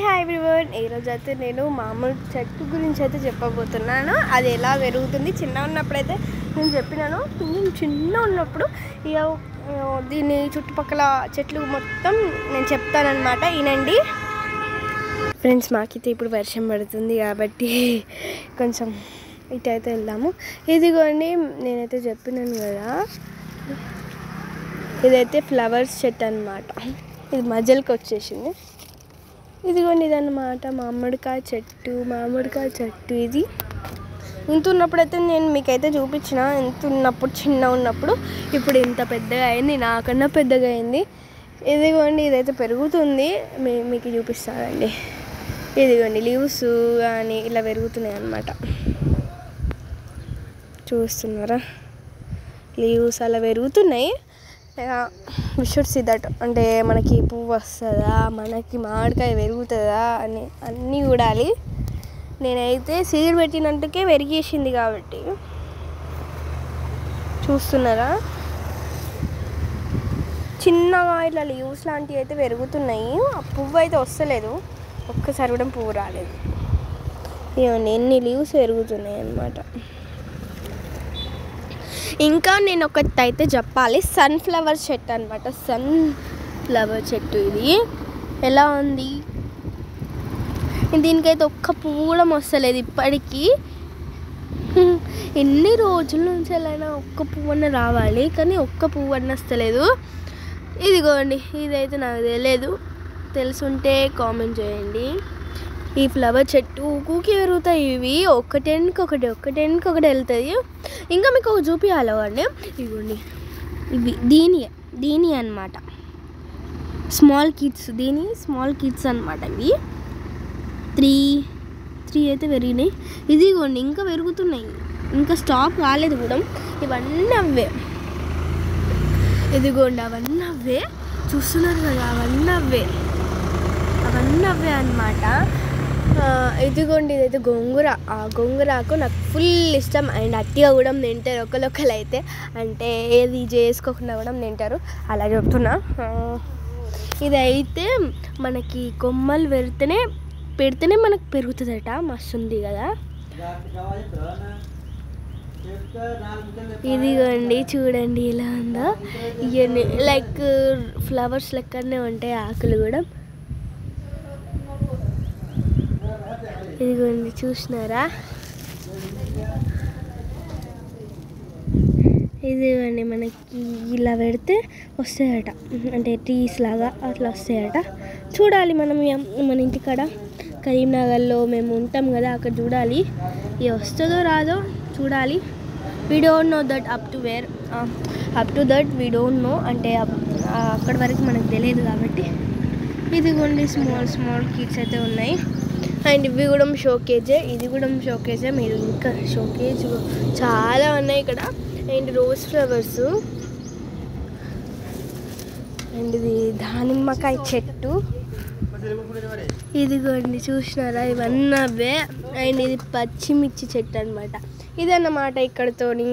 Hi everyone. ఈరోజు అయితే నేను మామూలు చెట్టు గురించి అయితే చెప్పబోతున్నాను. అది ఎలా పెరుగుతుంది. చిన్న ఉన్నప్పుడైతే నేను చెప్పినాను. కొంచెం చిన్న ఉన్నప్పుడు ఇక దీని చుట్టుపక్కల చెట్లు మొత్తం నేను చెప్తానన్నమాట. ఈనండి ఫ్రెండ్స్, మాకైతే ఇప్పుడు వర్షం పడుతుంది కాబట్టి కొంచెం ఇటు అయితే వెళ్దాము. ఇదిగోండి, నేనైతే చెప్పినాను కదా, ఇదైతే ఫ్లవర్స్ చెట్టు అన్నమాట. ఇది మధ్యలోకి వచ్చేసింది. ఇదిగోండి ఇదన్నమాట మామిడికాయ చెట్టు. ఇది ఇంత ఉన్నప్పుడైతే నేను మీకైతే చూపించిన. ఇంత ఉన్నప్పుడు చిన్న ఉన్నప్పుడు ఇప్పుడు ఇంత పెద్దగా అయింది, నాకన్నా పెద్దగా అయింది. ఇదిగోండి ఇదైతే పెరుగుతుంది, మీకు చూపిస్తానండి. ఇదిగోండి లీవ్స్ కానీ ఇలా పెరుగుతున్నాయి అన్నమాట. చూస్తున్నారా, లీవ్స్ అలా పెరుగుతున్నాయి. వి షుడ్ సీ దట్, అంటే మనకి పువ్వు వస్తుందా, మనకి మామిడికాయ పెరుగుతుందా అని అన్నీ చూడాలి. నేనైతే సీడ్ పెట్టినట్టుకే పెరిగేసింది కాబట్టి చూస్తున్నారా, చిన్నగా ఇట్లా లీవ్స్ లాంటివి అయితే పెరుగుతున్నాయి. ఆ పువ్వు అయితే వస్తలేదు, ఒక్కసారి కూడా పువ్వు రాలేదు. ఇవన్నీ ఎన్ని లీవ్స్ పెరుగుతున్నాయి అన్నమాట. ఇంకా నేను ఒకటి అయితే చెప్పాలి, సన్ఫ్లవర్ చెట్టు అనమాట. సన్ఫ్లవర్ చెట్టు ఇది ఎలా ఉంది, దీనికైతే ఒక్క పువ్వు కూడా వస్తలేదు ఇప్పటికీ. ఎన్ని రోజుల నుంచి అయినా ఒక్క పువ్వు అన్న రావాలి, కానీ ఒక్క పువ్వు అన్న వస్తలేదు. ఇదిగోండి ఇదైతే నాకు తెలియదు, తెలుసుంటే కామెంట్ చేయండి. ఈ ఫ్లవర్ చెట్టు ఊకి పెరుగుతాయి. ఇవి ఒకటెన్కొకటి వెళ్తాయి. ఇంకా మీకు ఒక చూపించాలండి, ఇవ్వండి ఇవి దీని అన్నమాట. స్మాల్ కిడ్స్ అన్నమాట. ఇవి త్రీ అయితే పెరిగినాయి. ఇదిగోండి ఇంకా పెరుగుతున్నాయి, ఇంకా స్టాప్ కాలేదు కూడా. ఇవన్నీ అవే, ఇదిగోండి అవన్నీ అవే, చూస్తున్నారు కదా, అవన్నీ అవే అన్నమాట. ఇదిగోండి ఇదైతే గోంగూర. ఆ గోంగూరకు నాకు ఫుల్ ఇష్టం. అండ్ అట్టిగా కూడా తింటారు ఒకరు అయితే, అంటే ఏది చేసుకోకుండా కూడా తింటారు, అలా చెప్తున్నా. ఇదైతే మనకి కొమ్మలు పెడితేనే మనకు పెరుగుతుందట. మస్తు ఉంది కదా. ఇదిగోండి చూడండి ఎలా ఉందో. ఇవన్నీ లైక్ ఫ్లవర్స్ లెక్కనే ఉంటాయి ఆకులు కూడా. ఇదిగోండి చూసినారా, ఇదిగోండి మనకి ఇలా పెడితే వస్తాయట, అంటే ట్రీస్ లాగా అట్లా వస్తాయట. చూడాలి మనం మన ఇంటికాడ కరీంనగర్లో మేము ఉంటాం కదా, అక్కడ చూడాలి. ఇది వస్తుందో రాదో చూడాలి. We don't know that up to that we don't know, అంటే అక్కడి వరకు మనకు తెలియదు కాబట్టి. ఇదిగోండి స్మాల్ కిడ్స్ అయితే ఉన్నాయి. అండ్ ఇవి కూడా షోకేజే, ఇది కూడా షోకేజే. మీరు ఇంకా షోకేజ్ చాలా ఉన్నాయి ఇక్కడ. అండ్ రోజ్ ఫ్లవర్స్, అండ్ ఇది దానిమ్మకాయ చెట్టు. ఇదిగోండి చూసినారా, ఇవన్నీ అవే. అండ్ ఇది పచ్చిమిర్చి చెట్టు అనమాట. ఇదన్నమాట ఇక్కడతోని